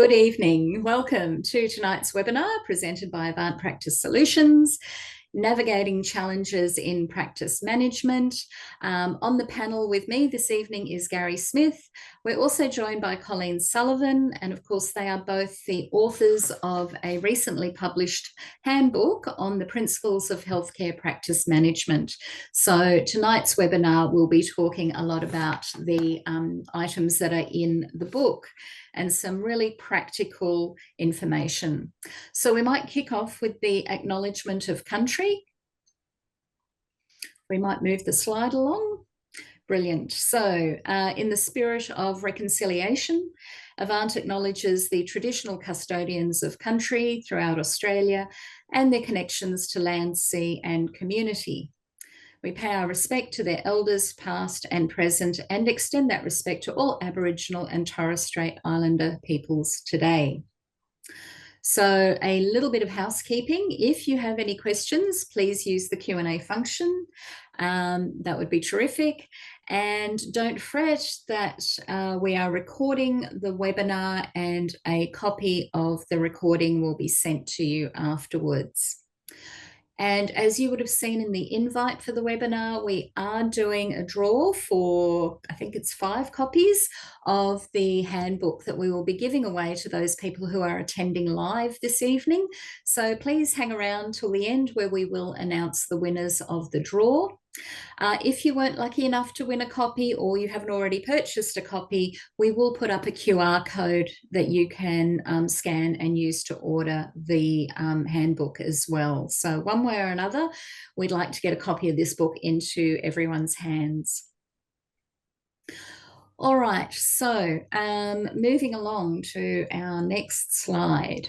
good evening. Welcome to tonight's webinar presented by Avant Practice Solutions, Navigating Challenges in Practice Management. On the panel with me this evening is Gary Smith. We're also joined by Colleen Sullivan, and of course they are both the authors of a recently published handbook on the principles of healthcare practice management. So tonight's webinar will be talking a lot about the items that are in the book and some really practical information. So we might kick off with the acknowledgement of country. We might move the slide along. Brilliant. So in the spirit of reconciliation, Avant acknowledges the traditional custodians of country throughout Australia and their connections to land, sea and community. We pay our respect to their elders, past and present, and extend that respect to all Aboriginal and Torres Strait Islander peoples today. So a little bit of housekeeping. If you have any questions, please use the Q&A function. That would be terrific. And don't fret that we are recording the webinar and a copy of the recording will be sent to you afterwards. And as you would have seen in the invite for the webinar, we are doing a draw for, I think it's 5 copies of the handbook that we will be giving away to those people who are attending live this evening. So please hang around till the end where we will announce the winners of the draw. If you weren't lucky enough to win a copy or you haven't already purchased a copy, we will put up a QR code that you can scan and use to order the handbook as well. So one way or another, we'd like to get a copy of this book into everyone's hands. All right, so moving along to our next slide.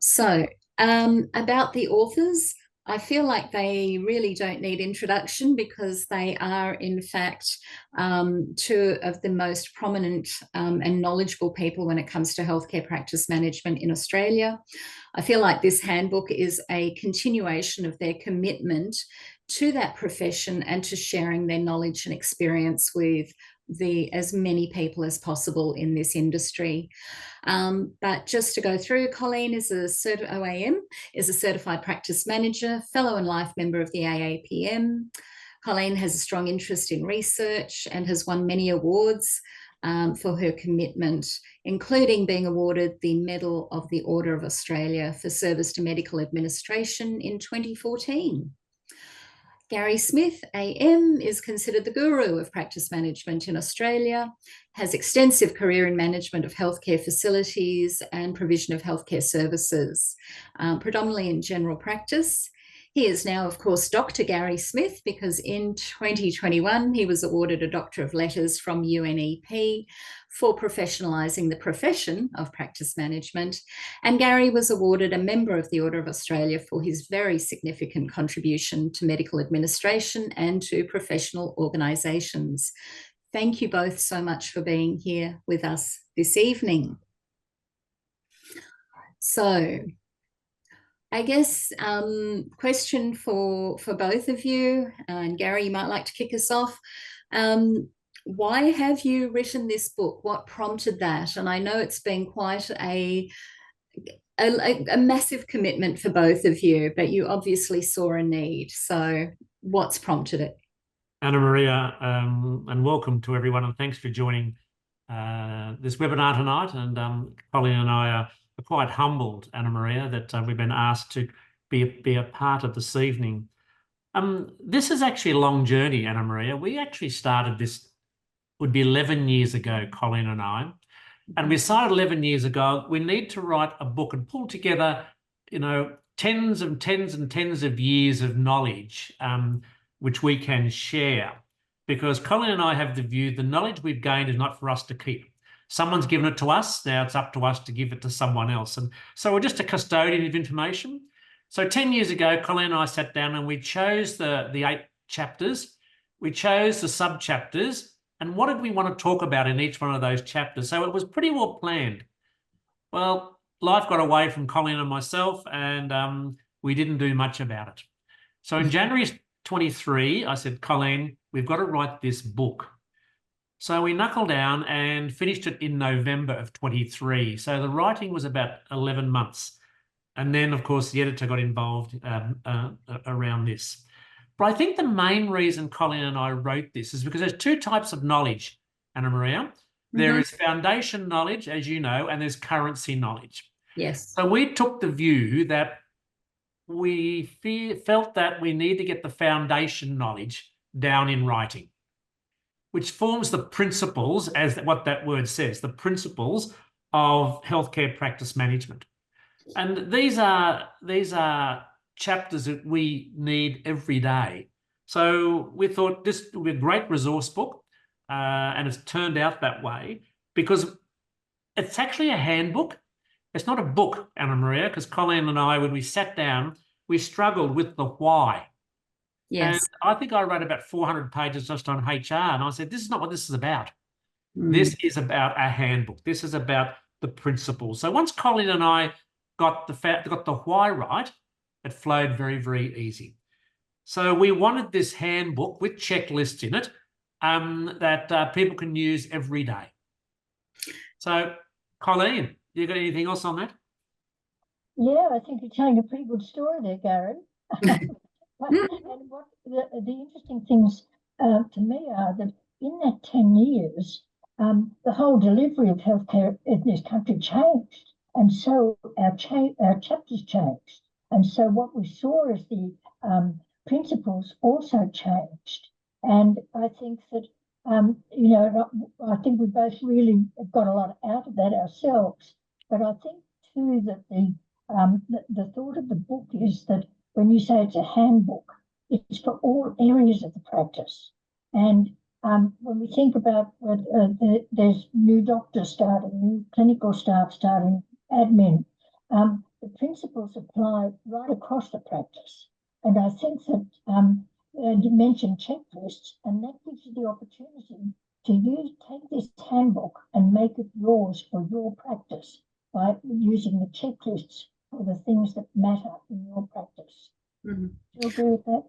So about the authors, I feel like they really don't need introduction because they are in fact 2 of the most prominent and knowledgeable people when it comes to healthcare practice management in Australia. I feel like this handbook is a continuation of their commitment to that profession and to sharing their knowledge and experience with as many people as possible in this industry. But just to go through, Colleen is OAM, is a certified practice manager, fellow and life member of the AAPM. Colleen has a strong interest in research and has won many awards for her commitment, including being awarded the Medal of the Order of Australia for service to medical administration in 2014. Gary Smith, AM, is considered the guru of practice management in Australia, has extensive career in management of healthcare facilities and provision of healthcare services, predominantly in general practice. He is now, of course, Dr. Gary Smith because in 2021 he was awarded a Doctor of Letters from UNEP for professionalising the profession of practice management. And Gary was awarded a Member of the Order of Australia for his very significant contribution to medical administration and to professional organisations. Thank you both so much for being here with us this evening. So, I guess question for both of you, and Gary, you might like to kick us off. Why have you written this book? What prompted that? And I know it's been quite a massive commitment for both of you, but you obviously saw a need. So what's prompted it? Anna Maria, and welcome to everyone, and thanks for joining this webinar tonight. And Colleen and I are quite humbled, Anna Maria, that we've been asked to be a part of this evening. This is actually a long journey, Anna Maria. We actually started this, would be 11 years ago, Colleen and I. And we decided 11 years ago, we need to write a book and pull together, you know, tens and tens and tens of years of knowledge, which we can share. Because Colleen and I have the view, the knowledge we've gained is not for us to keep. Someone's given it to us, now it's up to us to give it to someone else. And so we're just a custodian of information. So 10 years ago, Colleen and I sat down and we chose the 8 chapters. We chose the sub-chapters and what did we want to talk about in each one of those chapters. So it was pretty well planned. Well, life got away from Colleen and myself and we didn't do much about it. So in January 23, I said, Colleen, we've got to write this book. So we knuckled down and finished it in November of 23. So the writing was about 11 months. And then, of course, the editor got involved around this. But I think the main reason Colleen and I wrote this is because there's two types of knowledge, Anna Maria. There is foundation knowledge, as you know, and there's currency knowledge. Yes. So we took the view that we felt that we need to get the foundation knowledge down in writing, which forms the principles, as what that word says, the principles of healthcare practice management. And these are chapters that we need every day. So we thought this would be a great resource book, and it's turned out that way because it's actually a handbook. It's not a book, Anna Maria, because Colleen and I, when we sat down, we struggled with the why. Yes. And I think I wrote about 400 pages just on HR, and I said, this is not what this is about. This is about a handbook. This is about the principles. So once Colleen and I got the why right, it flowed very, very easy. So we wanted this handbook with checklists in it that people can use every day. So, Colleen, you got anything else on that? Yeah, I think you're telling a pretty good story there, Gary. And what the interesting things to me are that in that 10 years, the whole delivery of healthcare in this country changed. And so our chapters changed. And so what we saw is the principles also changed. And I think that, I think we both really got a lot out of that ourselves. But I think too that the thought of the book is that when you say it's a handbook, it's for all areas of the practice. And when we think about there's new doctors starting, new clinical staff starting, admin, the principles apply right across the practice. And I think that you mentioned checklists, and that gives you the opportunity to take this handbook and make it yours for your practice by using the checklists for the things that matter in your practice. Do you agree with that?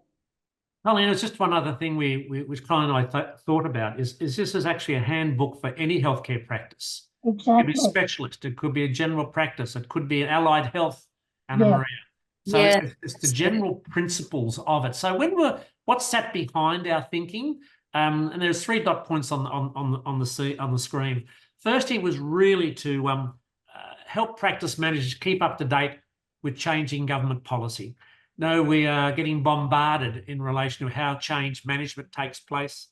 Colleen, it's just one other thing which Colleen and I thought about is this is actually a handbook for any healthcare practice. Exactly. It could be a specialist, it could be a general practice, it could be an allied health, Anna Maria. So it's the general principles of it. So what sat behind our thinking, and there's 3 dot points on the screen. Firstly, was really to help practice managers keep up to date with changing government policy. No, we are getting bombarded in relation to how change management takes place.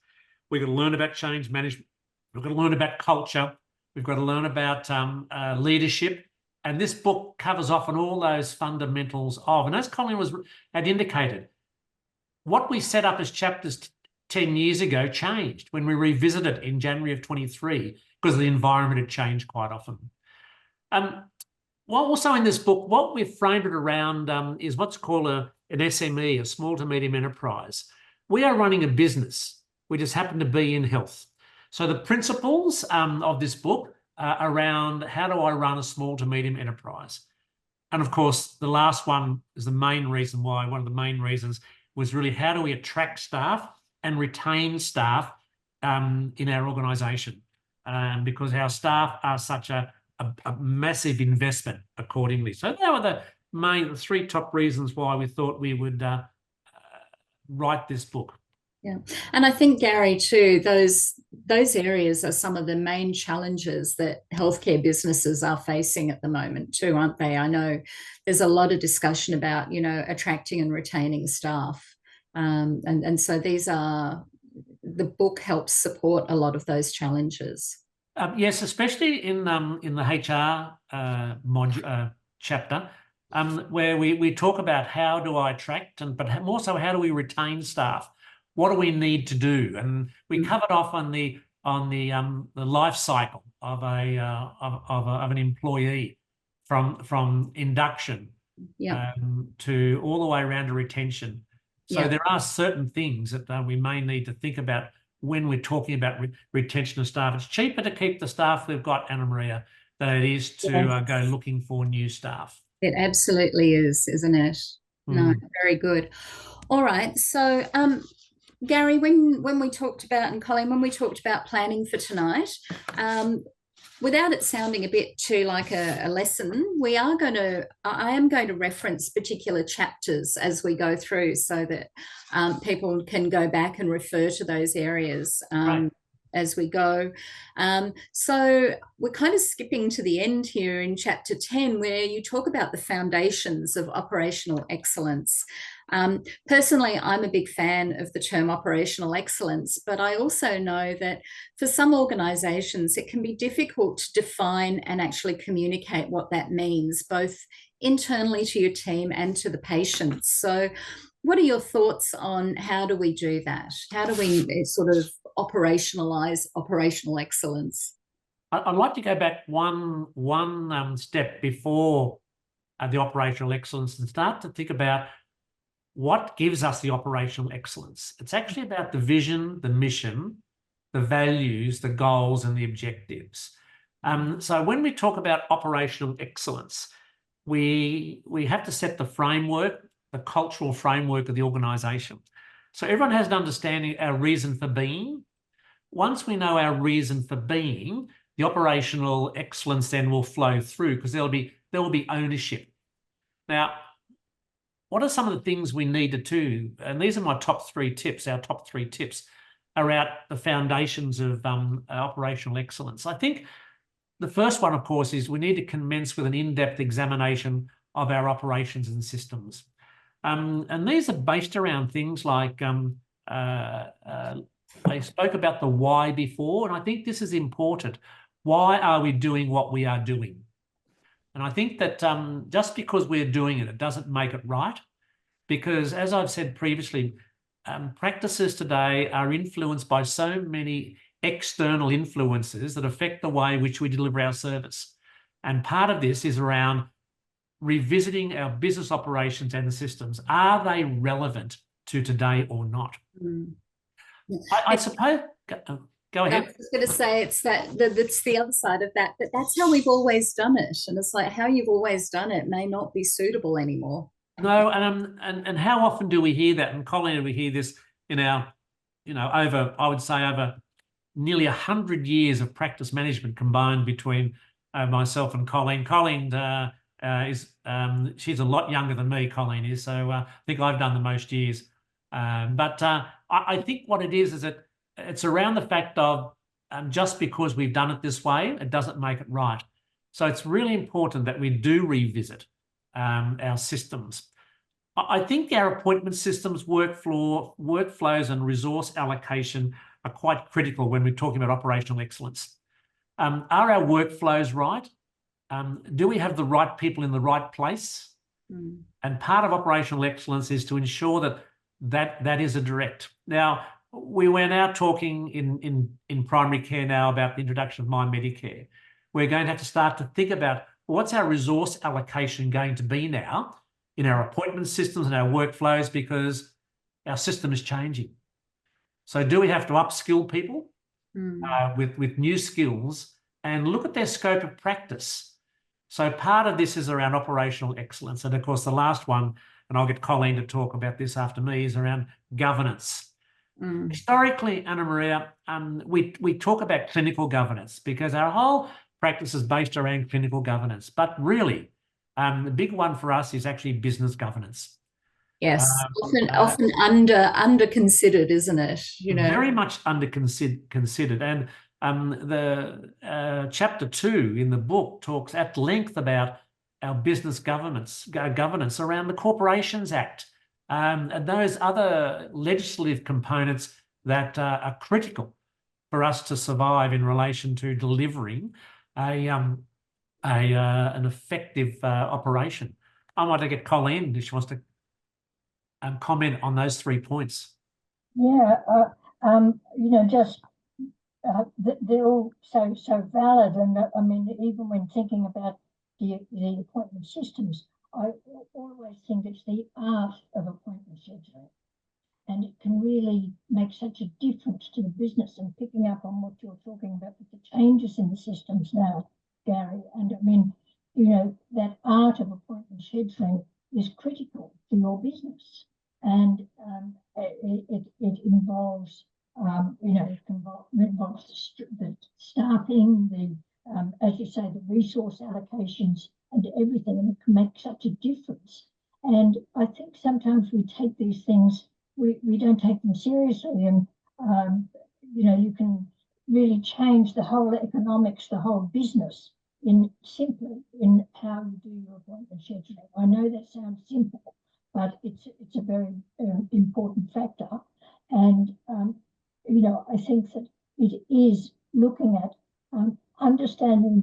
We've got to learn about change management. We've got to learn about culture. We've got to learn about leadership. And this book covers off on all those fundamentals of, and as Colleen had indicated, what we set up as chapters 10 years ago changed when we revisited in January of 23 because the environment had changed quite often. Well, also in this book, what we've framed it around is what's called an SME, a small to medium enterprise. We are running a business. We just happen to be in health. So the principles of this book around how do I run a small to medium enterprise. And of course, the last one is the main reason why, one of the main reasons was really how do we attract staff and retain staff in our organisation, because our staff are such a massive investment accordingly. So they were the 3 top reasons why we thought we would write this book. Yeah, and I think, Gary, too, those areas are some of the main challenges that healthcare businesses are facing at the moment too, aren't they? I know there's a lot of discussion about, attracting and retaining staff. And so the book helps support a lot of those challenges. Yes, especially in the HR chapter, where we talk about how do I attract, but more so how do we retain staff? What do we need to do? And we covered off on the life cycle of an employee from induction to all the way around to retention. So there are certain things that we may need to think about when we're talking about retention of staff. It's cheaper to keep the staff we've got, Anna Maria, than it is to go looking for new staff. It absolutely is, isn't it? No, very good. All right. So, Gary, when we talked about, and Colleen, when we talked about planning for tonight, without it sounding a bit too like a lesson, I am going to reference particular chapters as we go through so that people can go back and refer to those areas. Right. As we go. So we're kind of skipping to the end here in chapter 10, where you talk about the foundations of operational excellence. Personally, I'm a big fan of the term operational excellence, but I also know that for some organisations, it can be difficult to define and actually communicate what that means, both internally to your team and to the patients. So what are your thoughts on how do we do that? How do we sort of operationalize operational excellence? I'd like to go back one step before the operational excellence and start to think about what gives us the operational excellence. It's actually about the vision, the mission, the values, the goals, and the objectives. So when we talk about operational excellence, we have to set the framework, the cultural framework of the organisation. So everyone has an understanding our reason for being. Once we know our reason for being, the operational excellence then will flow through because there will be ownership. Now, what are some of the things we need to do? And these are my top 3 tips. Our top 3 tips around the foundations of operational excellence. I think the first one, of course, is we need to commence with an in-depth examination of our operations and systems. And these are based around things like I spoke about the why before, and I think this is important. Why are we doing what we are doing? And I think that just because we're doing it, it doesn't make it right. Because as I've said previously, practices today are influenced by so many external influences that affect the way in which we deliver our service. And part of this is around revisiting our business operations and the systems. Are they relevant to today or not? Mm. I suppose, go ahead. I was going to say that's the other side of that, but that's how we've always done it. And it's like how you've always done it may not be suitable anymore. No, and how often do we hear that? And Colleen, we hear this in our, I would say over nearly 100 years of practice management combined between myself and Colleen. Colleen she's a lot younger than me, Colleen is, so I think I've done the most years. But I think what it is that it's around the fact of just because we've done it this way, it doesn't make it right. So it's really important that we do revisit our systems. I think our appointment systems, workflows and resource allocation are quite critical when we're talking about operational excellence. Are our workflows right? Do we have the right people in the right place? Mm. And part of operational excellence is to ensure that is a direct. Now, we're now talking in primary care now about the introduction of My Medicare. We're going to have to start to think about what's our resource allocation going to be now in our appointment systems and our workflows, because our system is changing. So do we have to upskill people with new skills and look at their scope of practice? So part of this is around operational excellence. And of course, the last one, and I'll get Colleen to talk about this after me, is around governance. Historically, Anna Maria, we talk about clinical governance because our whole practice is based around clinical governance. But really, the big one for us is actually business governance. Yes, often under considered, isn't it? Very much under considered. And the chapter 2 in the book talks at length about our business governance around the Corporations Act and those other legislative components that are critical for us to survive in relation to delivering an effective operation. I might get Colleen if she wants to comment on those 3 points. Yeah, just they're all so valid, and I mean, even when thinking about the appointment systems, I always think it's the art of appointment scheduling, and it can really make such a difference to the business. And picking up on what you're talking about with the changes in the systems now, Gary, and I mean, that art of appointment scheduling is critical to your business. and it involves, it involves the staffing, as you say, the resource allocations and everything, and it can make such a difference. And I think sometimes we take these things, we don't take them seriously, and you can really change the whole economics, the whole business simply in how you do your appointment scheduling. I know that sounds simple, but it's a very important factor. And I think that it is looking at understanding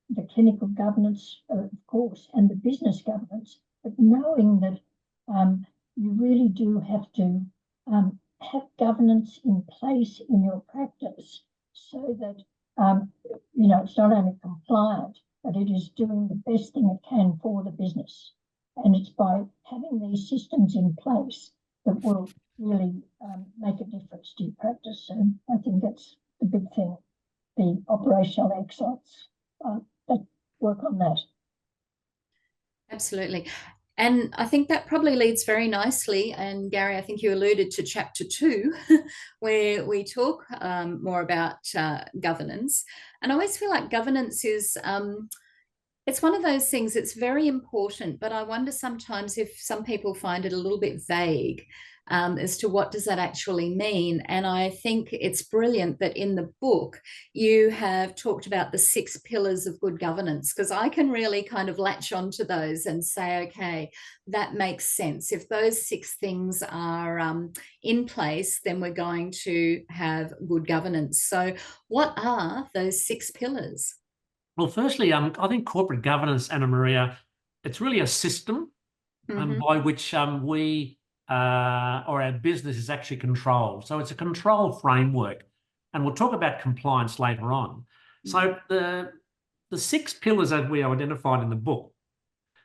the clinical governance, of course, and the business governance, but knowing that you really do have to have governance in place in your practice so that it's not only compliant, but it is doing the best thing it can for the business. And it's by having these systems in place that will really make a difference to your practice. And I think that's the big thing, the operational excellence, that work on that. Absolutely. And I think that probably leads very nicely. And Gary, I think you alluded to chapter 2, where we talk more about governance. And I always feel like governance is, it's one of those things that's very important, but I wonder sometimes if some people find it a little bit vague as to what does that actually mean. And I think it's brilliant that in the book you have talked about the 6 pillars of good governance, because I can really kind of latch onto those and say, okay, that makes sense. If those 6 things are in place, then we're going to have good governance. So what are those 6 pillars? Well, firstly, I think corporate governance, Anna Maria, it's really a system by which we or our business is actually controlled. So it's a control framework, and we'll talk about compliance later on. So the 6 pillars that we identified in the book,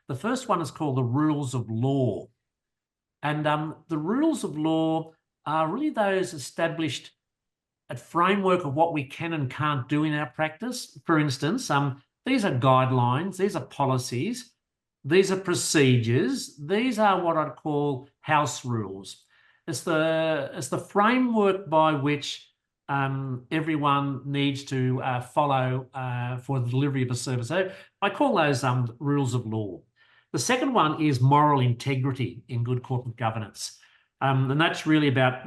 the first one is called the rules of law. And the rules of law are really those established a framework of what we can and can't do in our practice. For instance, these are guidelines, these are policies, these are procedures, these are what I'd call house rules. It's the framework by which everyone needs to follow for the delivery of a service. So I call those rules of law. The second one is moral integrity in good corporate governance. And that's really about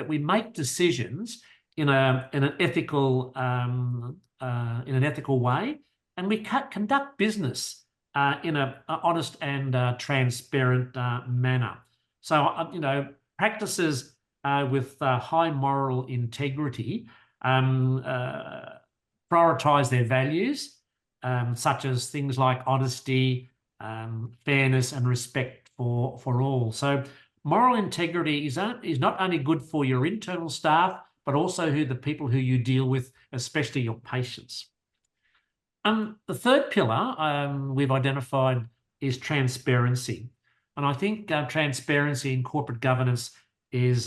we make decisions in an ethical way, and we conduct business in an honest and transparent manner. So practices with high moral integrity prioritize their values, such as things like honesty, fairness, and respect for all. So moral integrity is not only good for your internal staff, but also the people who you deal with, especially your patients. The third pillar we've identified is transparency. And I think transparency in corporate governance is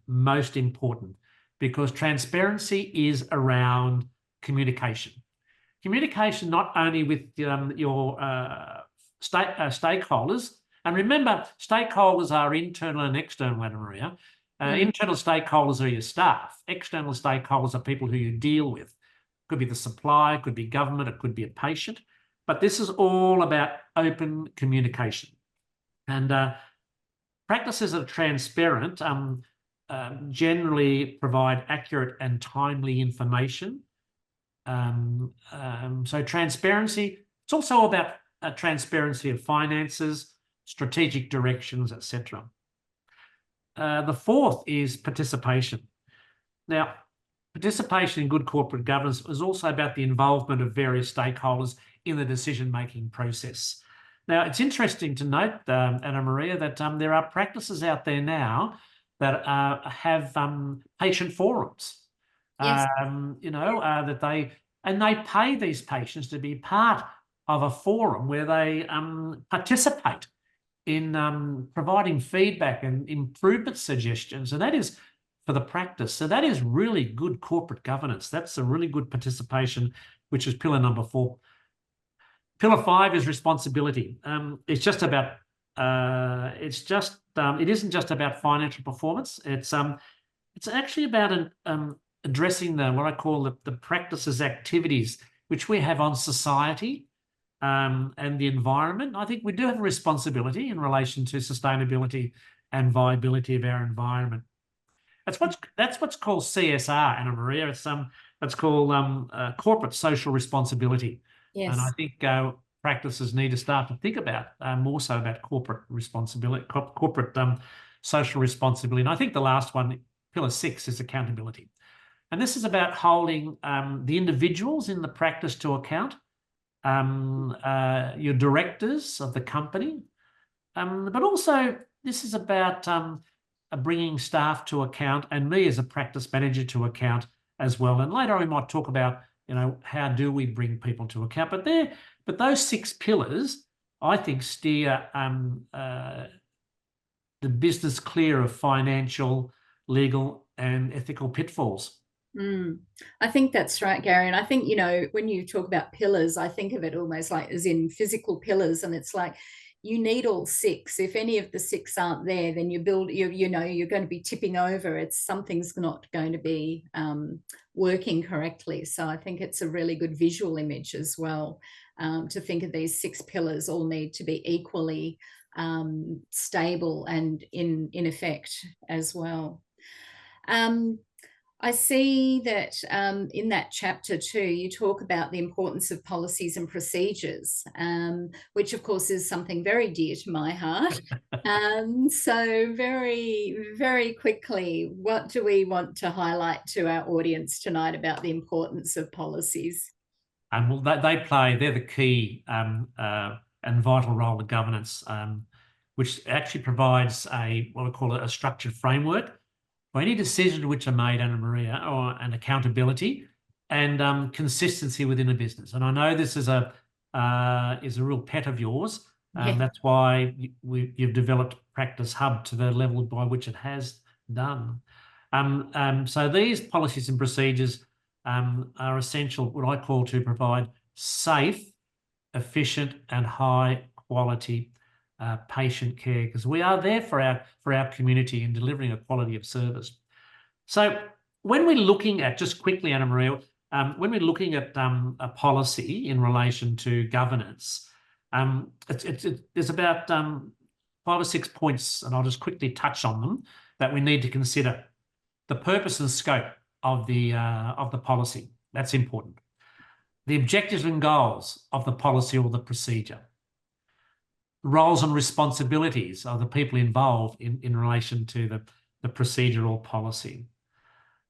most important, because transparency is around communication. Communication not only with your stakeholders, and remember, stakeholders are internal and external, Anna Maria. Internal stakeholders are your staff. External stakeholders are people who you deal with. Could be the supplier, could be government, it could be a patient. But this is all about open communication. And practices that are transparent generally provide accurate and timely information. So transparency, it's also about transparency of finances, strategic directions, etc. The fourth is participation. Now, participation in good corporate governance is also about the involvement of various stakeholders in the decision-making process. Now, it's interesting to note, Anna Maria, that there are practices out there now that have patient forums. Yes. That they pay these patients to be part of a forum where they participate in providing feedback and improvement suggestions, and that is for the practice. So that is really good corporate governance. That's a really good participation, which is pillar number 4. Pillar 5 is responsibility. It's just about it isn't just about financial performance. It's actually about addressing what I call the practices, activities which we have on society and the environment. I think we do have a responsibility in relation to sustainability and viability of our environment. That's what's called CSR, Anna Maria. It's called corporate social responsibility. Yes. And I think practices need to start to think about more so about corporate responsibility, corporate social responsibility. And I think the last one, Pillar 6, is accountability. And this is about holding the individuals in the practice to account, your directors of the company, but also this is about bringing staff to account and me as a practice manager to account as well. And later on we might talk about, how do we bring people to account? But those 6 pillars, I think, steer the business clear of financial, legal, and ethical pitfalls. I think that's right, Gary. And I think, when you talk about pillars, I think of it almost like as in physical pillars. And it's like you need all 6. If any of the 6 aren't there, then you're going to be tipping over. Something's not going to be working correctly. So I think it's a really good visual image as well, to think of these 6 pillars all need to be equally stable and in effect as well. I see that in that chapter 2, you talk about the importance of policies and procedures, which of course is something very dear to my heart. So very, very quickly, what do we want to highlight to our audience tonight about the importance of policies? Well, they're the key and vital role of governance, which actually provides what we call a structured framework for any decisions which are made, Anna Maria, and accountability and consistency within a business. And I know this is a real pet of yours. Yeah. That's why you've developed Practice Hub to the level by which it has done. So these policies and procedures are essential, what I call, to provide safe, efficient, and high quality patient care, because we are there for our community in delivering a quality of service. So when we're looking at, just quickly, Anna Maria, when we're looking at a policy in relation to governance, there's about 5 or 6 points, and I'll just quickly touch on them, that we need to consider. The purpose and scope of the policy, that's important. The objectives and goals of the policy or the procedure. Roles and responsibilities of the people involved in relation to the procedure or policy.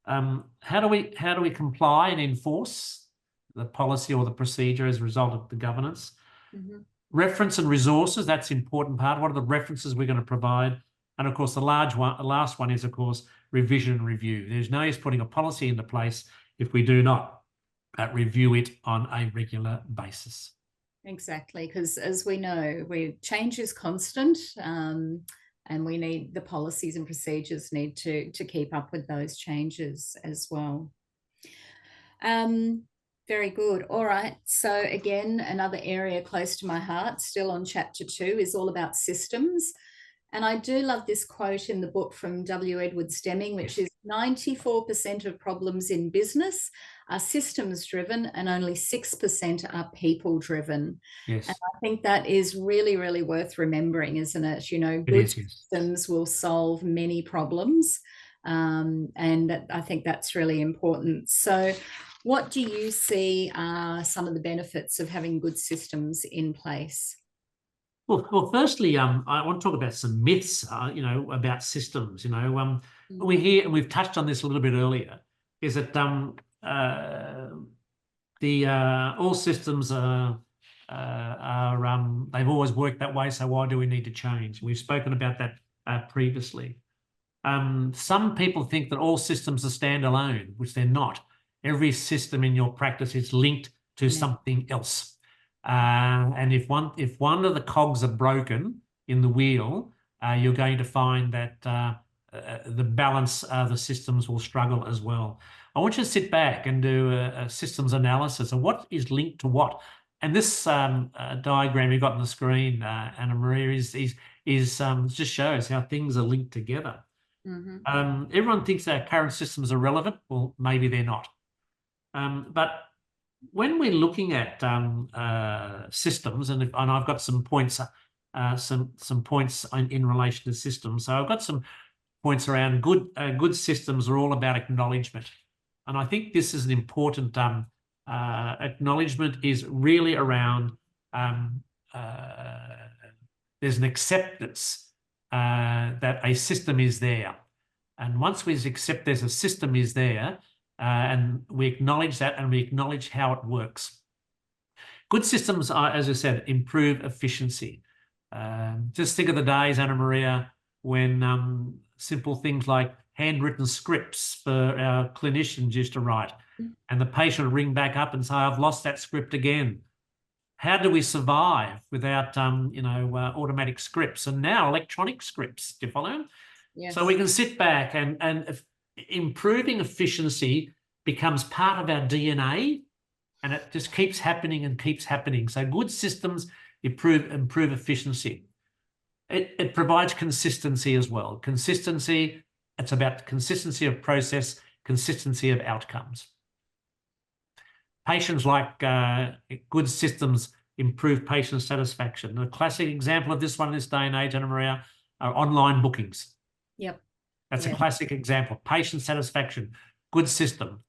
How do we comply and enforce the policy or the procedure as a result of the governance? Mm-hmm. Reference and resources, that's the important part. What are the references we're going to provide? And of course, the last one is, of course, revision and review. There's no use putting a policy into place if we do not review it on a regular basis. Exactly, because as we know, change is constant, and we need the policies and procedures need to keep up with those changes as well. Very good. All right. So again, another area close to my heart, still on chapter 2, is all about systems. And I do love this quote in the book from W. Edwards Deming, which is 94% of problems in business are systems driven and only 6% are people driven. Yes. And I think that is really, really worth remembering, isn't it? Good systems will solve many problems. And I think that's really important. So what do you see are some of the benefits of having good systems in place? Well, firstly, I want to talk about some myths, about systems. We hear, and we've touched on this a little bit earlier, is that all systems they've always worked that way, so why do we need to change? We've spoken about that previously. Some people think that all systems are standalone, which they're not. Every system in your practice is linked to something else. And if one of the cogs are broken in the wheel, you're going to find that the balance of the systems will struggle as well. I want you to sit back and do a systems analysis of what is linked to what. And this diagram you got on the screen, Anna Maria, just shows how things are linked together. Everyone thinks our current systems are relevant. Well, maybe they're not. But when we're looking at systems, and I've got some points, some points in relation to systems. So I've got some points around good systems are all about acknowledgement, and I think this is an important acknowledgement is really around there's an acceptance that a system is there, and once we accept there's a system is there. And we acknowledge that, and we acknowledge how it works. Good systems are, as I said, improve efficiency. Just think of the days, Anna Maria, when simple things like handwritten scripts for our clinicians used to write, and the patient would ring back up and say, "I've lost that script again." How do we survive without, automatic scripts? And now electronic scripts. Do you follow? Yes. So we can sit back and improving efficiency becomes part of our DNA, and it just keeps happening and keeps happening. So good systems improve efficiency. It provides consistency as well. Consistency, it's about consistency of process, consistency of outcomes. Patients like good systems improve patient satisfaction. A classic example of this one in this day and age, Anna Maria, are online bookings. Yep. That's a classic example. Patient satisfaction, good system.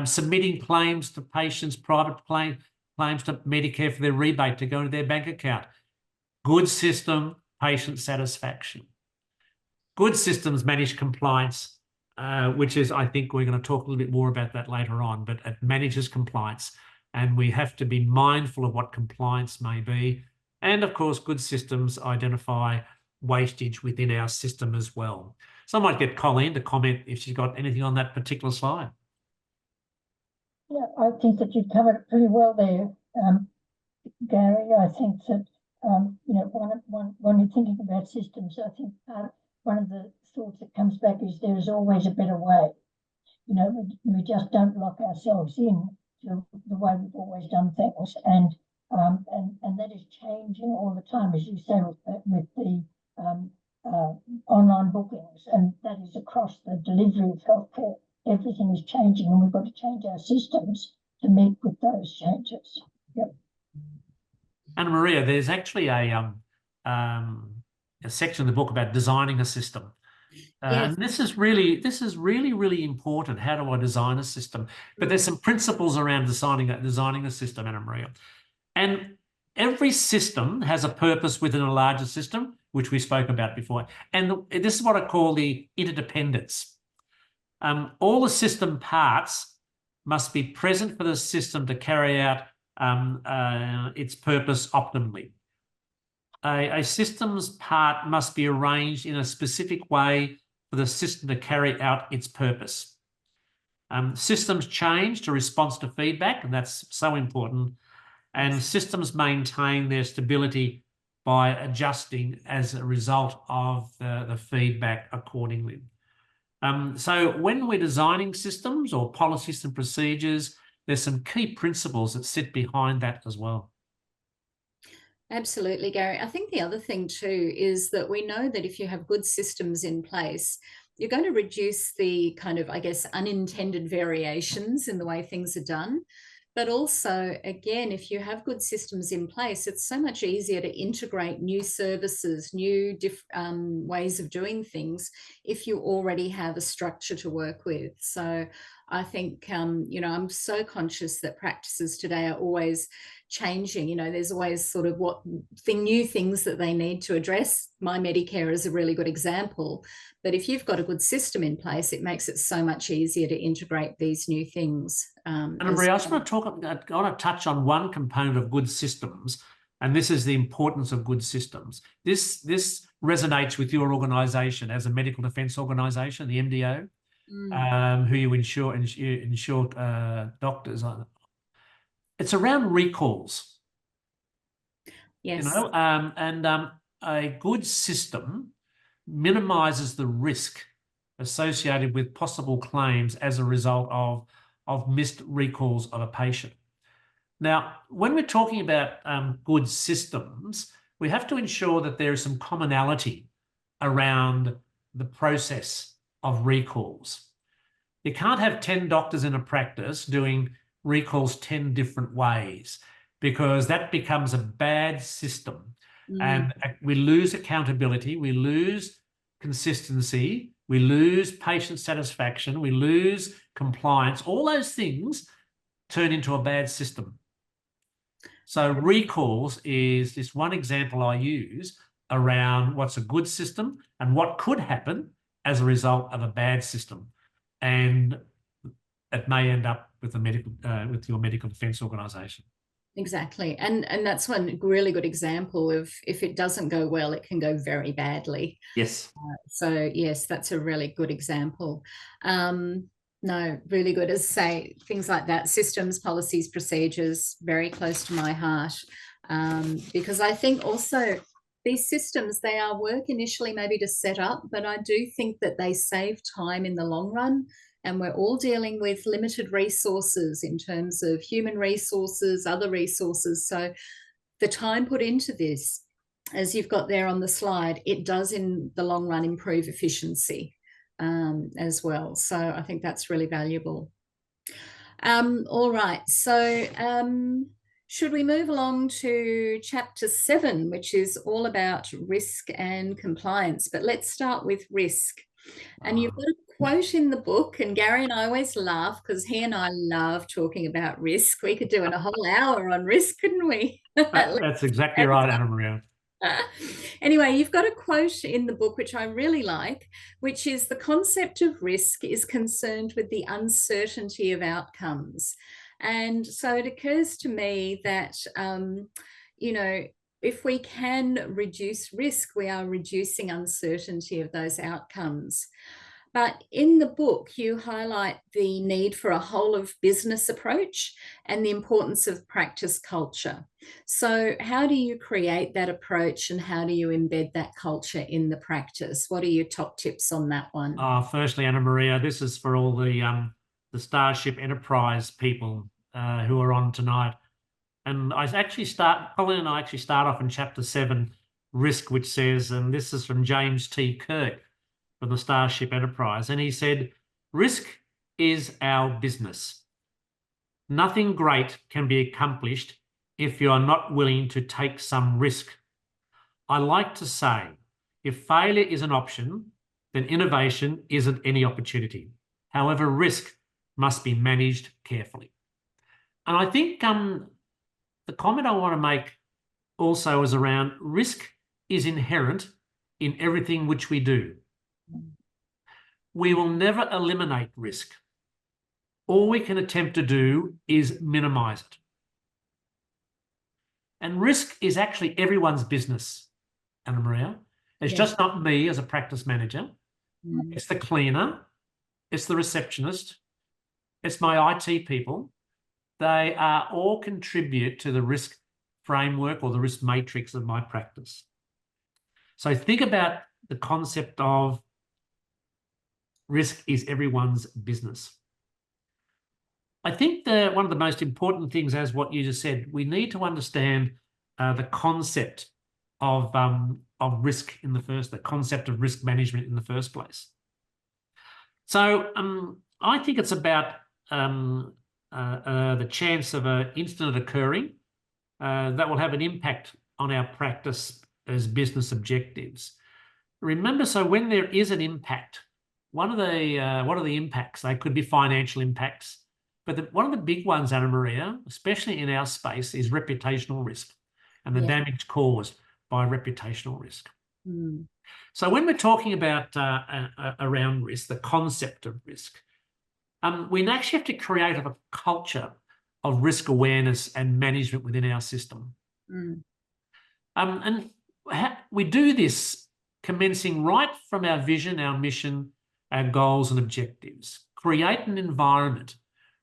Submitting claims to patients, private claims to Medicare for their rebate to go into their bank account. Good system, patient satisfaction. Good systems manage compliance, which is, I think we're going to talk a little bit more about that later on, but it manages compliance, and we have to be mindful of what compliance may be. And of course, good systems identify wastage within our system as well. So I might get Colleen to comment if she's got anything on that particular slide. Yeah, I think that you've covered it pretty well there, Gary. I think that when you're thinking about systems, I think one of the thoughts that comes back is there is always a better way. We just don't lock ourselves in to the way we've always done things, and that is changing all the time, as you say, with the online bookings, and that is across the delivery of healthcare. Everything is changing, and we've got to change our systems to meet with those changes. Yep. Anna Maria, there's actually a section in the book about designing a system. Yes. And this is really important. How do I design a system? But there's some principles around designing a system, Anna Maria. And every system has a purpose within a larger system, which we spoke about before. And this is what I call the interdependence. All the system parts must be present for the system to carry out its purpose optimally. A system's part must be arranged in a specific way for the system to carry out its purpose. Systems change to response to feedback, and that's so important. And systems maintain their stability by adjusting as a result of the feedback accordingly. So when we're designing systems or policies and procedures, there's some key principles that sit behind that as well. Absolutely, Gary. I think the other thing too is that we know that if you have good systems in place, you're going to reduce the kind of, I guess, unintended variations in the way things are done. But also, again, if you have good systems in place, it's so much easier to integrate new services, new ways of doing things if you already have a structure to work with. So I think, I'm so conscious that practices today are always changing. There's always sort of new things that they need to address. My Medicare is a really good example. But if you've got a good system in place, it makes it so much easier to integrate these new things. And Maria, I just want to touch on one component of good systems, and this is the importance of good systems. This resonates with your organisation as a medical defence organisation, the MDO, who you insure doctors on. It's around recalls. Yes. A good system minimises the risk associated with possible claims as a result of missed recalls of a patient. Now, when we're talking about good systems, we have to ensure that there is some commonality around the process of recalls. You can't have 10 doctors in a practice doing recalls 10 different ways, because that becomes a bad system. And we lose accountability, we lose consistency, we lose patient satisfaction, we lose compliance. All those things turn into a bad system. So recalls is this one example I use around what's a good system and what could happen as a result of a bad system. And it may end up with with your medical defence organisation. Exactly. And that's one really good example of, if it doesn't go well, it can go very badly. Yes. So yes, that's a really good example. No, really good. As I say, things like that, systems, policies, procedures, very close to my heart. Because I think also these systems, they are work initially maybe to set up, but I do think that they save time in the long run. And we're all dealing with limited resources in terms of human resources, other resources. So the time put into this, as you've got there on the slide, it does in the long run improve efficiency as well. So I think that's really valuable. All right. So should we move along to chapter 7, which is all about risk and compliance? But let's start with risk. And you've got a quote in the book, and Gary and I always laugh because he and I love talking about risk. We could do a whole hour on risk, couldn't we? That's exactly right, Anna Maria. Anyway, you've got a quote in the book which I really like, which is, the concept of risk is concerned with the uncertainty of outcomes. And so it occurs to me that, you know, if we can reduce risk, we are reducing uncertainty of those outcomes. But in the book, you highlight the need for a whole of business approach and the importance of practice culture. So how do you create that approach, and how do you embed that culture in the practice? What are your top tips on that one? Firstly, Anna Maria, this is for all the Starship Enterprise people who are on tonight. And Colin and I actually start off in chapter 7, risk, which says, and this is from James T. Kirk from the Starship Enterprise, and he said, risk is our business. Nothing great can be accomplished if you are not willing to take some risk. I like to say, if failure is an option, then innovation isn't any opportunity. However, risk must be managed carefully. And I think the comment I want to make also is around risk is inherent in everything which we do. We will never eliminate risk. All we can attempt to do is minimize it. And risk is actually everyone's business, Anna Maria. It's just not me as a practice manager. It's the cleaner. It's the receptionist. It's my IT people. They all contribute to the risk framework or the risk matrix of my practice. So think about the concept of risk is everyone's business. I think one of the most important things, as what you just said, we need to understand the concept of risk the concept of risk management in the first place. So I think it's about the chance of an incident occurring that will have an impact on our practice as business objectives. Remember, so when there is an impact, what are the impacts? They could be financial impacts, but one of the big ones, Anna Maria, especially in our space, is reputational risk and the damage caused by reputational risk. So when we're talking about around risk, the concept of risk, we actually have to create a culture of risk awareness and management within our system. And we do this commencing right from our vision, our mission, our goals and objectives. Create an environment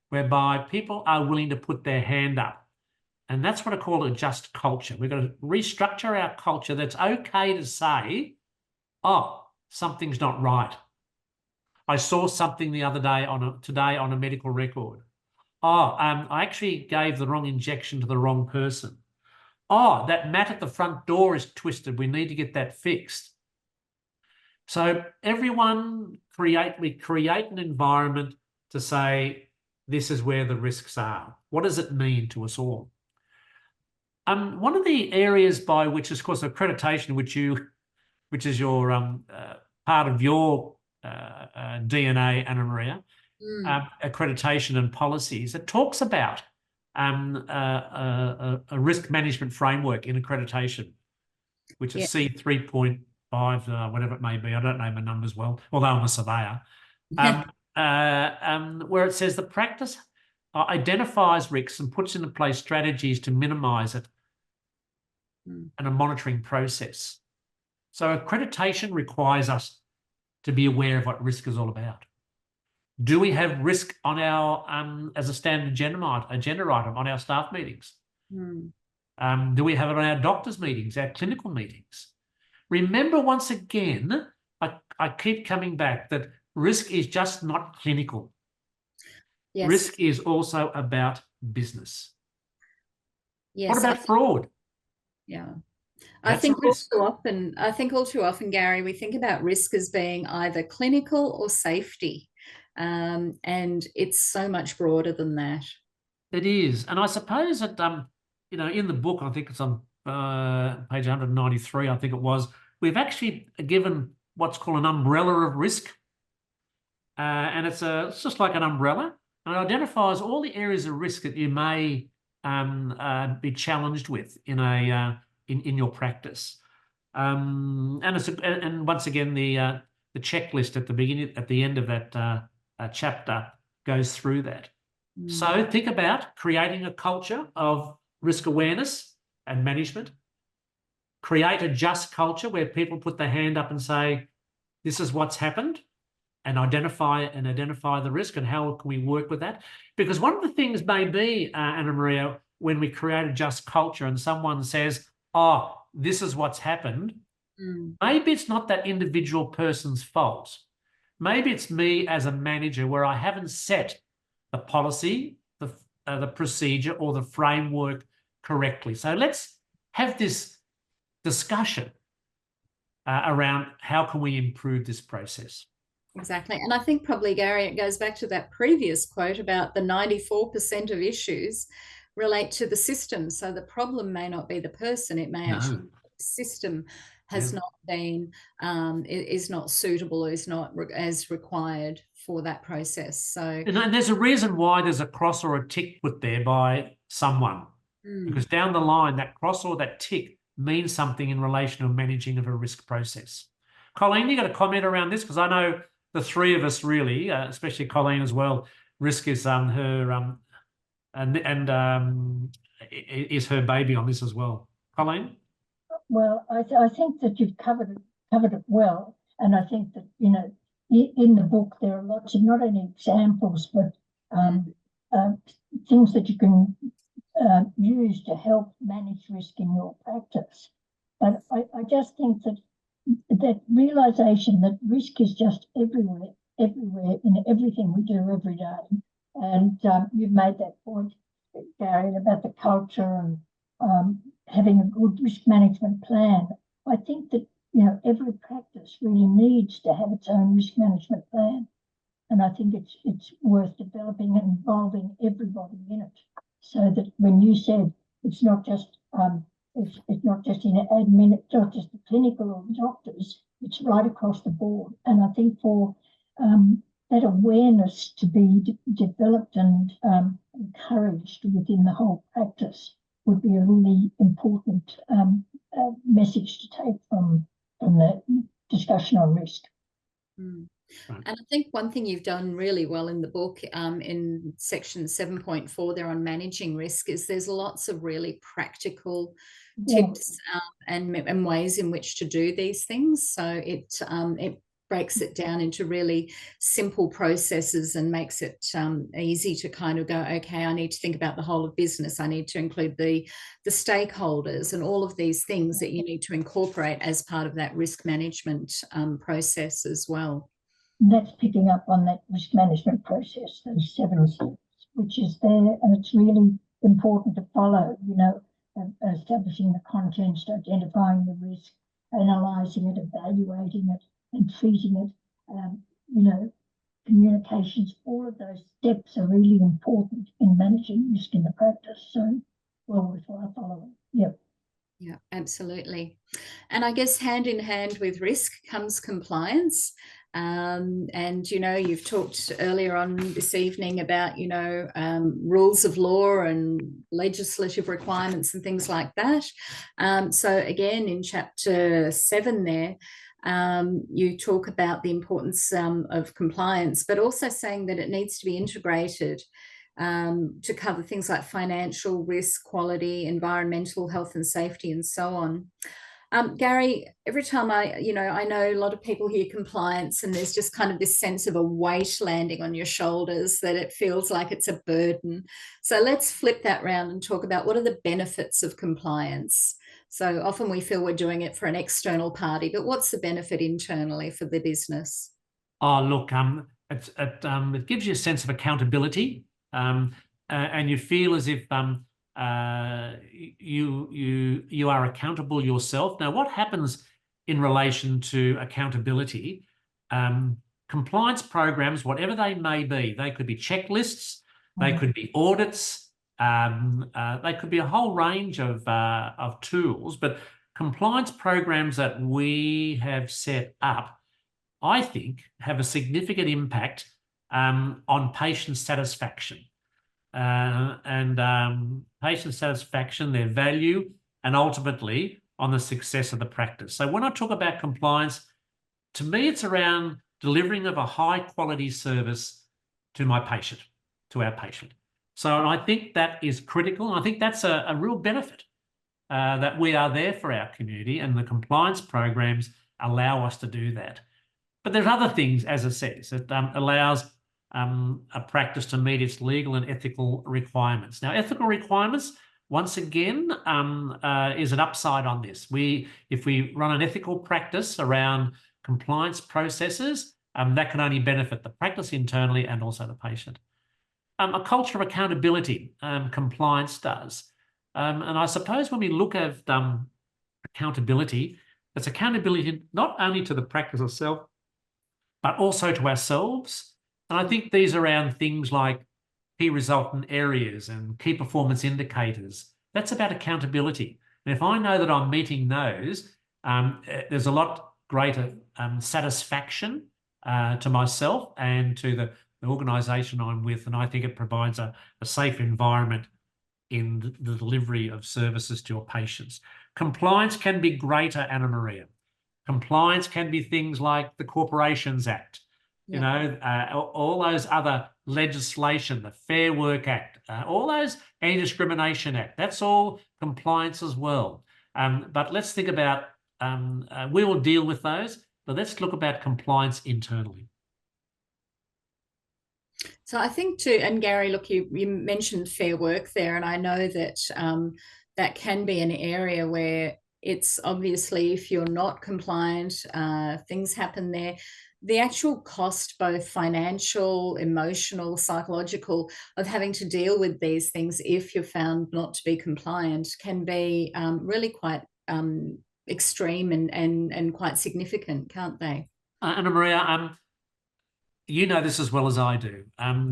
whereby people are willing to put their hand up. And that's what I call a just culture. We've got to restructure our culture that's okay to say, oh, something's not right. I saw something the other day today on a medical record. I actually gave the wrong injection to the wrong person. Oh, that mat at the front door is twisted. We need to get that fixed. So everyone we create an environment to say, this is where the risks are. What does it mean to us all? One of the areas by which, of course, accreditation, which is your part of your DNA, Anna Maria, accreditation and policies, it talks about a risk management framework in accreditation, which is C 3.5, whatever it may be. I don't know my numbers well, although I'm a surveyor. Where it says the practice identifies risks and puts into place strategies to minimise it and a monitoring process. So accreditation requires us to be aware of what risk is all about. Do we have risk on our, as a standard agenda item on our staff meetings? Do we have it on our doctors' meetings, our clinical meetings? Remember, once again, I keep coming back that risk is just not clinical. Yes. Risk is also about business. Yes. What about fraud? Yeah. I think all too often, Gary, we think about risk as being either clinical or safety. And it's so much broader than that. It is. And I suppose that, in the book, I think it's on page 193, I think it was, we've actually given what's called an umbrella of risk. And it's just like an umbrella, and it identifies all the areas of risk that you may be challenged with in your practice. And once again, the checklist at the end of that chapter goes through that. So think about creating a culture of risk awareness and management. Create a just culture where people put their hand up and say, this is what's happened, and identify the risk and how can we work with that. Because one of the things may be, Anna Maria, when we create a just culture and someone says, oh, this is what's happened, maybe it's not that individual person's fault. Maybe it's me as a manager where I haven't set the policy, the procedure or the framework correctly. So let's have this discussion around how can we improve this process. Exactly. And I think probably, Gary, it goes back to that previous quote about the 94% of issues relate to the system. So the problem may not be the person, it may actually be the system has not been, is not suitable, or is not as required for that process. So, and there's a reason why there's a cross or a tick put there by someone, because down the line, that cross or that tick means something in relation to managing of a risk process. Colleen, you got a comment around this? Because I know the three of us really, especially Colleen as well, risk is her is her baby on this as well. Colleen? Well, I think that you've covered it well, and I think that in the book there are lots of not only examples but things that you can use to help manage risk in your practice. But I just think that realization that risk is just everywhere in everything we do every day. And you've made that point, Gary, about the culture and having a good risk management plan. I think that every practice really needs to have its own risk management plan, and I think it's worth developing and involving everybody in it, so that when you said it's not just it's not just in admin, it's not just the clinical or the doctors, it's right across the board. And I think for that awareness to be developed and encouraged within the whole practice would be a really important message to take from the discussion on risk. And I think one thing you've done really well in the book, in section 7.4 there on managing risk, is there's lots of really practical tips and ways in which to do these things. So it breaks it down into really simple processes and makes it easy to kind of go, okay, I need to think about the whole of business. I need to include the stakeholders and all of these things that you need to incorporate as part of that risk management process as well. And that's picking up on that risk management process, those 7 steps. which is there, and it's really important to follow, you know, establishing the context, identifying the risk, analysing it, evaluating it, and treating it. You know, communications, all of those steps are really important in managing risk in the practice. So, well worthwhile following. Yep. Yeah, absolutely. And I guess hand in hand with risk comes compliance. And, you know, you've talked earlier on this evening about, you know, rules of law and legislative requirements and things like that. So again, in chapter 7 there, you talk about the importance of compliance, but also saying that it needs to be integrated to cover things like financial risk, quality, environmental health and safety, and so on. Gary, every time I know a lot of people hear compliance and there's just kind of this sense of a weight landing on your shoulders, that it feels like it's a burden. So let's flip that round and talk about what are the benefits of compliance. So often we feel we're doing it for an external party, but what's the benefit internally for the business? Oh, look, it gives you a sense of accountability, and you feel as if you are accountable yourself. Now, what happens in relation to accountability? Compliance programs, whatever they may be, they could be checklists, they could be audits, they could be a whole range of tools. But compliance programs that we have set up, I think, have a significant impact on patient satisfaction. Patient satisfaction, their value, and ultimately on the success of the practice. So when I talk about compliance, to me, it's around delivering of a high quality service to my patient, to our patient. So I think that is critical. And I think that's a real benefit that we are there for our community, and the compliance programs allow us to do that. But there's other things, as it says, it allows a practice to meet its legal and ethical requirements. Now, ethical requirements, once again, is an upside on this. If we run an ethical practice around compliance processes, that can only benefit the practice internally and also the patient. A culture of accountability, compliance does. And I suppose when we look at accountability, it's accountability not only to the practice itself, but also to ourselves. And I think these are around things like key resultant areas and key performance indicators. That's about accountability. And if I know that I'm meeting those, there's a lot greater satisfaction to myself and to the organisation I'm with. And I think it provides a safe environment in the delivery of services to your patients. Compliance can be greater, Anna Maria. Compliance can be things like the Corporations Act, you know, all those other legislation, the Fair Work Act, all those Anti-Discrimination Act. That's all compliance as well. But let's think about, we will deal with those, but let's look about compliance internally. So I think too, and Gary, look, you mentioned Fair Work there, and I know that that can be an area where it's obviously, if you're not compliant, things happen there. The actual cost, both financial, emotional, psychological, of having to deal with these things if you're found not to be compliant can be really quite extreme and quite significant, can't they? Anna Maria, you know this as well as I do.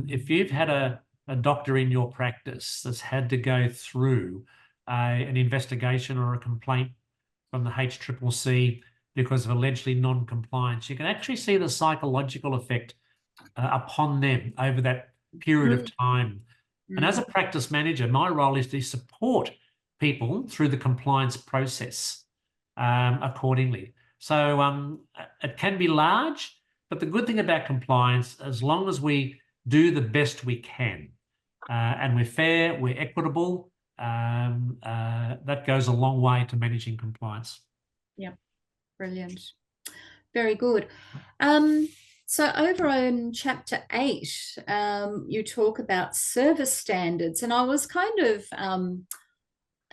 If you've had a doctor in your practice that's had to go through an investigation or a complaint from the HCCC because of allegedly non-compliance, you can actually see the psychological effect upon them over that period of time. And as a practice manager, my role is to support people through the compliance process accordingly. So it can be large, but the good thing about compliance, as long as we do the best we can and we're fair, we're equitable, that goes a long way to managing compliance. Yeah, brilliant. Very good. So over in chapter 8, you talk about service standards, and I was kind of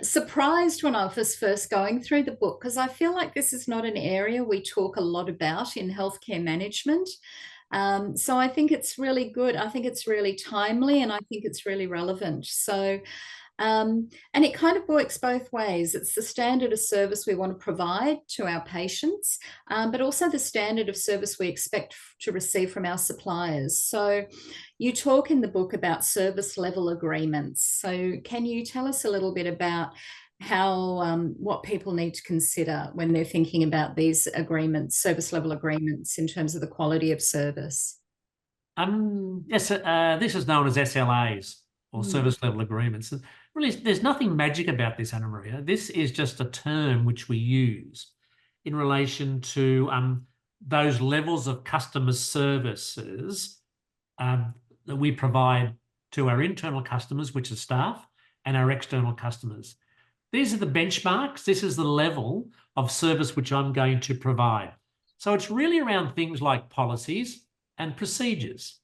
surprised when I was first going through the book, because I feel like this is not an area we talk a lot about in healthcare management. So I think it's really good. I think it's really timely, and I think it's really relevant. So and it kind of works both ways. It's the standard of service we want to provide to our patients, but also the standard of service we expect to receive from our suppliers. So you talk in the book about service level agreements. So can you tell us a little bit about how what people need to consider when they're thinking about these agreements, service level agreements, in terms of the quality of service? Yes, this is known as SLAs, or service level agreements. And really, there's nothing magic about this, Anna Maria. This is just a term which we use in relation to those levels of customer services that we provide to our internal customers, which are staff, and our external customers. These are the benchmarks. This is the level of service which I'm going to provide. So it's really around things like policies and procedures.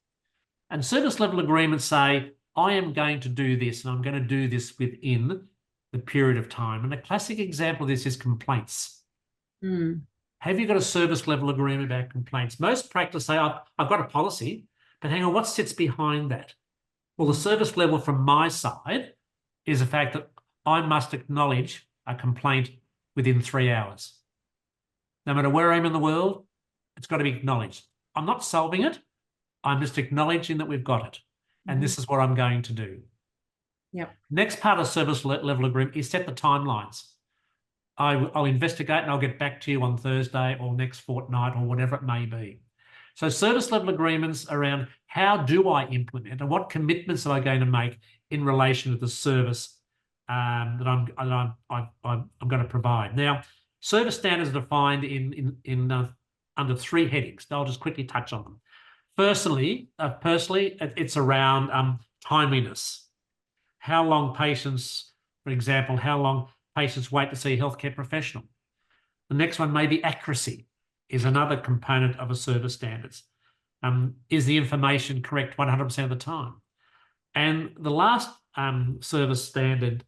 And service level agreements say, I am going to do this, and I'm going to do this within the period of time. And a classic example of this is complaints. Have you got a service level agreement about complaints? Most practice say, I've got a policy, but hang on, what sits behind that? Well, the service level from my side is the fact that I must acknowledge a complaint within 3 hours. No matter where I am in the world, it's got to be acknowledged. I'm not solving it. I'm just acknowledging that we've got it. And this is what I'm going to do. Yep. Next part of service level agreement is set the timelines. I'll investigate and I'll get back to you on Thursday or next fortnight or whatever it may be. So service level agreements around how do I implement and what commitments am I going to make in relation to the service that I'm going to provide. Now, service standards are defined under 3 headings. I'll just quickly touch on them. Personally, it's around timeliness. How long patients, for example, wait to see a healthcare professional. The next one may be accuracy, is another component of a service standards. Is the information correct 100% of the time? And the last service standard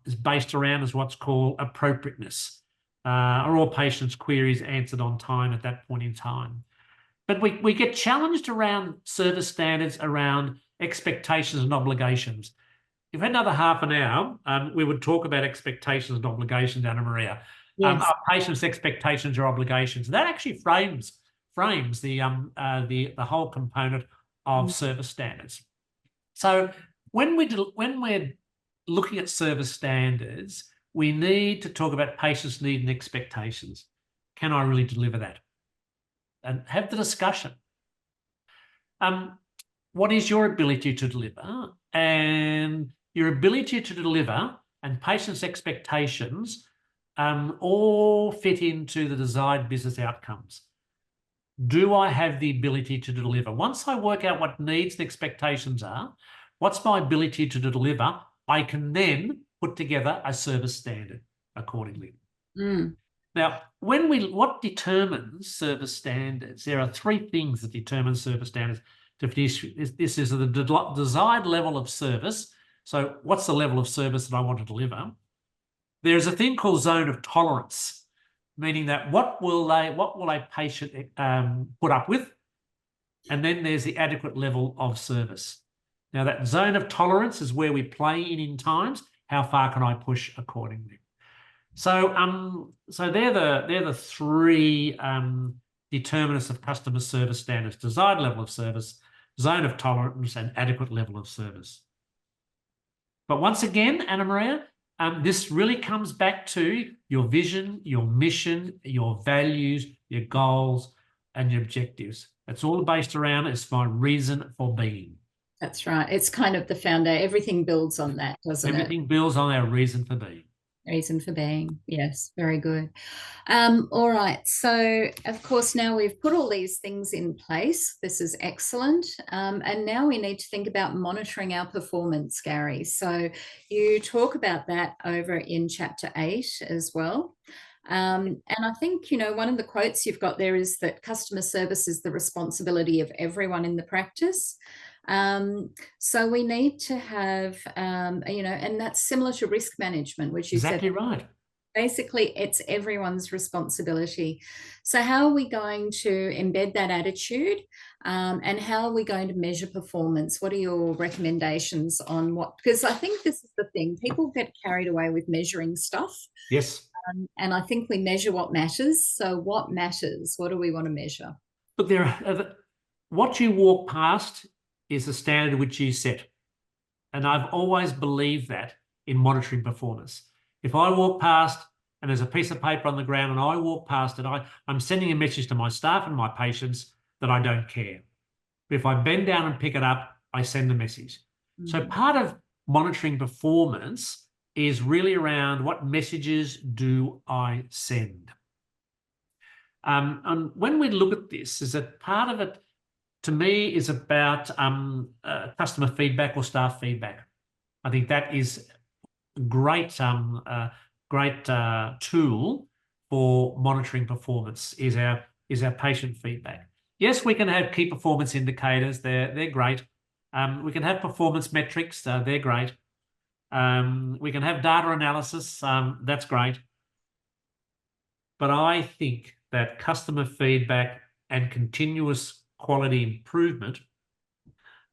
is based around is what's called appropriateness. Are all patients' queries answered on time at that point in time? But we get challenged around service standards, around expectations and obligations. If we had another half an hour, we would talk about expectations and obligations, Anna Maria. Yes. Our patients' expectations or obligations. That actually frames the whole component of service standards. So when we're looking at service standards, we need to talk about patients' need and expectations. Can I really deliver that? And have the discussion. What is your ability to deliver? And your ability to deliver and patients' expectations all fit into the desired business outcomes. Do I have the ability to deliver? Once I work out what needs and expectations are, what's my ability to deliver, I can then put together a service standard accordingly. Now, what determines service standards? There are 3 things that determine service standards. This is the desired level of service. So what's the level of service that I want to deliver? There's a thing called zone of tolerance, meaning that what will a patient put up with? And then there's the adequate level of service. Now, that zone of tolerance is where we play in times. How far can I push accordingly? So they're the 3 determinants of customer service standards: desired level of service, zone of tolerance, and adequate level of service. But once again, Anna Maria, this really comes back to your vision, your mission, your values, your goals, and your objectives. It's all based around it's my reason for being. That's right. It's kind of the foundation. Everything builds on that, doesn't it? Everything builds on our reason for being. Reason for being. Yes, very good. All right. So, of course, now we've put all these things in place. This is excellent. And now we need to think about monitoring our performance, Gary. So you talk about that over in chapter 8 as well. And I think, one of the quotes you've got there is that customer service is the responsibility of everyone in the practice. So we need to have, and that's similar to risk management, which you exactly said. Right. Basically, it's everyone's responsibility. So how are we going to embed that attitude, and how are we going to measure performance? What are your recommendations on what, because I think this is the thing, people get carried away with measuring stuff. Yes. And I think we measure what matters. So what matters? What do we want to measure? Look, what you walk past is the standard which you set. And I've always believed that in monitoring performance. If I walk past and there's a piece of paper on the ground and I walk past it, I'm sending a message to my staff and my patients that I don't care. But if I bend down and pick it up, I send a message. So part of monitoring performance is really around what messages do I send. And when we look at this, is that part of it, to me, is about customer feedback or staff feedback. I think that is a great tool for monitoring performance is our patient feedback. Yes, we can have key performance indicators. They're great. We can have performance metrics. They're great. We can have data analysis. That's great. But I think that customer feedback and continuous quality improvement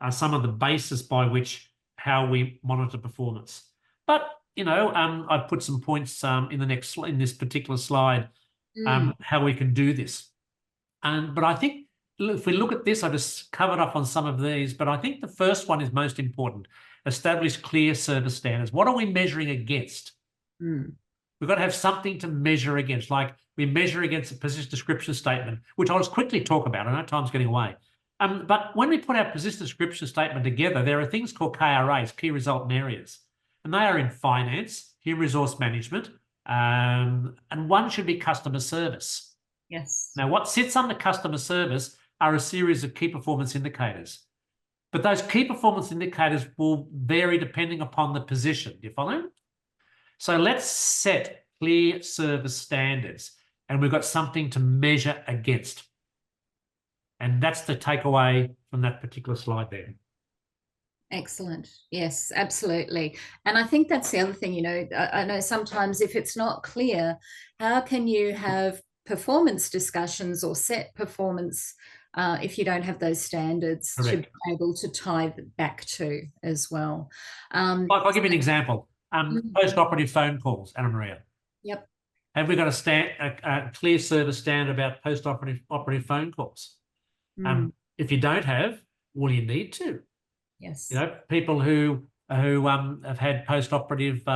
are some of the basis by which how we monitor performance. But I've put some points in this particular slide how we can do this. But I think if we look at this, I just covered up on some of these, but I think the first one is most important. Establish clear service standards. What are we measuring against? We've got to have something to measure against, like we measure against a position description statement, which I'll just quickly talk about. I know time's getting away. But when we put our position description statement together, there are things called KRAs, key result areas, and they are in finance, human resource management, and one should be customer service. Yes. Now, what sits under customer service are a series of key performance indicators. But those key performance indicators will vary depending upon the position. Do you follow? So let's set clear service standards, and we've got something to measure against. And that's the takeaway from that particular slide there. Excellent. Yes, absolutely. And I think that's the other thing, I know sometimes if it's not clear, how can you have performance discussions or set performance if you don't have those standards Correct. to be able to tie back to as well? I'll give you an example. Post-operative phone calls, Anna Maria. Yep. Have we got a clear service standard about post-operative phone calls? If you don't have, well, you need to. Yes. People who have had post-operative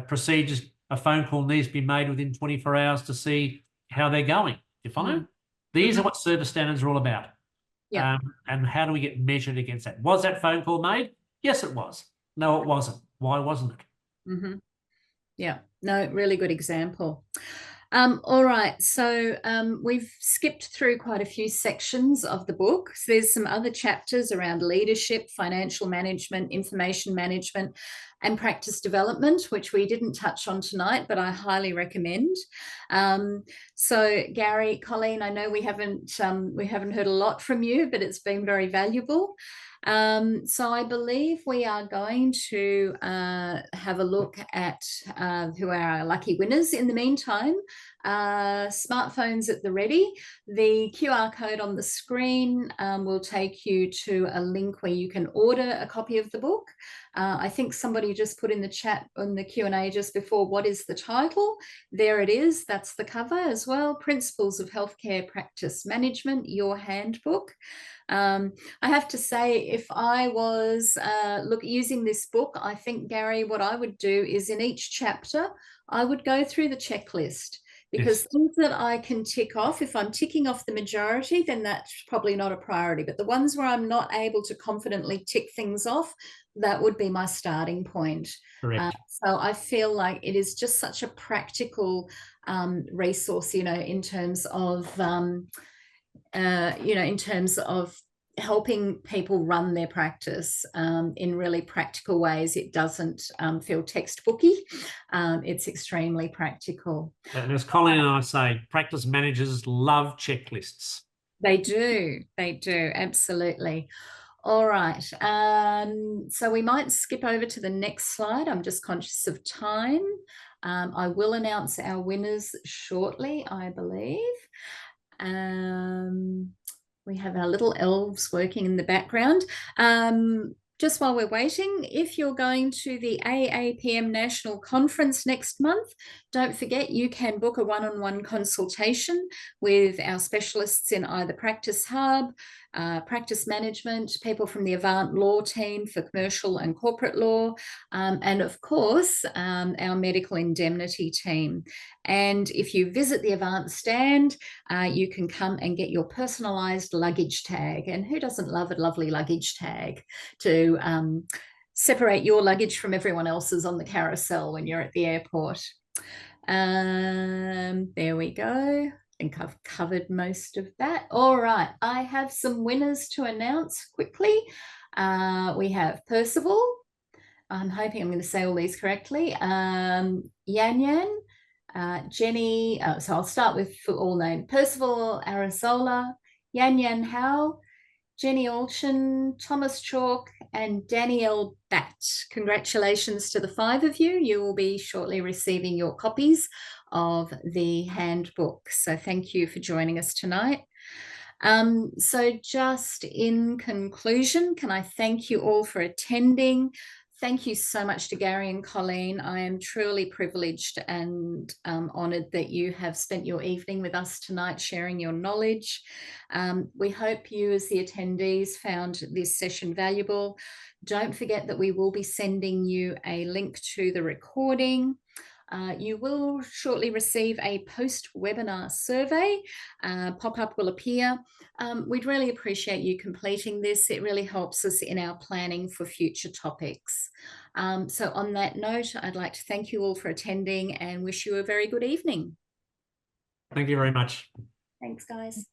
procedures, a phone call needs to be made within 24 hours to see how they're going. You follow? These are what service standards are all about. Yeah. And how do we get measured against that? Was that phone call made? Yes, it was. No, it wasn't. Why wasn't it? Yeah. No, really good example. All right, so we've skipped through quite a few sections of the book. So there's some other chapters around leadership, financial management, information management, and practice development, which we didn't touch on tonight, but I highly recommend. So Gary, Colleen, I know we haven't heard a lot from you, but it's been very valuable. So I believe we are going to have a look at who are our lucky winners. In the meantime, smartphones at the ready. The QR code on the screen will take you to a link where you can order a copy of the book. I think somebody just put in the chat on the Q&A just before, what is the title? There it is. That's the cover as well. Principles of Healthcare Practice Management, Your Handbook. I have to say, if I was using this book, I think, Gary, what I would do is in each chapter, I would go through the checklist, because things that I can tick off, if I'm ticking off the majority, then that's probably not a priority. But the ones where I'm not able to confidently tick things off, that would be my starting point. Correct. So I feel like it is just such a practical resource, in terms of in terms of helping people run their practice in really practical ways. It doesn't feel textbooky. It's extremely practical. And as Colleen and I say, practice managers love checklists. They do, absolutely. All right. So we might skip over to the next slide. I'm just conscious of time. I will announce our winners shortly, I believe. We have our little elves working in the background. Just while we're waiting, if you're going to the AAPM National Conference next month, don't forget you can book a one-on-one consultation with our specialists in either Practice Hub, practice management, people from the Avant law team for commercial and corporate law, and of course, our medical indemnity team. And if you visit the Avant stand, you can come and get your personalized luggage tag. And who doesn't love a lovely luggage tag to separate your luggage from everyone else's on the carousel when you're at the airport? There we go. I think I've covered most of that. All right, I have some winners to announce quickly. We have Percival. I'm hoping I'm going to say all these correctly. Yan Yan, Jenny, so I'll start with for all names. Percival Arizola, Yan Yan Howe, Jenny Alshan, Thomas Chalk, and Danielle Batt. Congratulations to the 5 of you. You will be shortly receiving your copies of the handbook. So thank you for joining us tonight. So just in conclusion, can I thank you all for attending? Thank you so much to Gary and Colleen. I am truly privileged and honoured that you have spent your evening with us tonight sharing your knowledge. We hope you as the attendees found this session valuable. Don't forget that we will be sending you a link to the recording. You will shortly receive a post-webinar survey. Pop-up will appear. We'd really appreciate you completing this. It really helps us in our planning for future topics. So on that note, I'd like to thank you all for attending and wish you a very good evening. Thank you very much. Thanks, guys.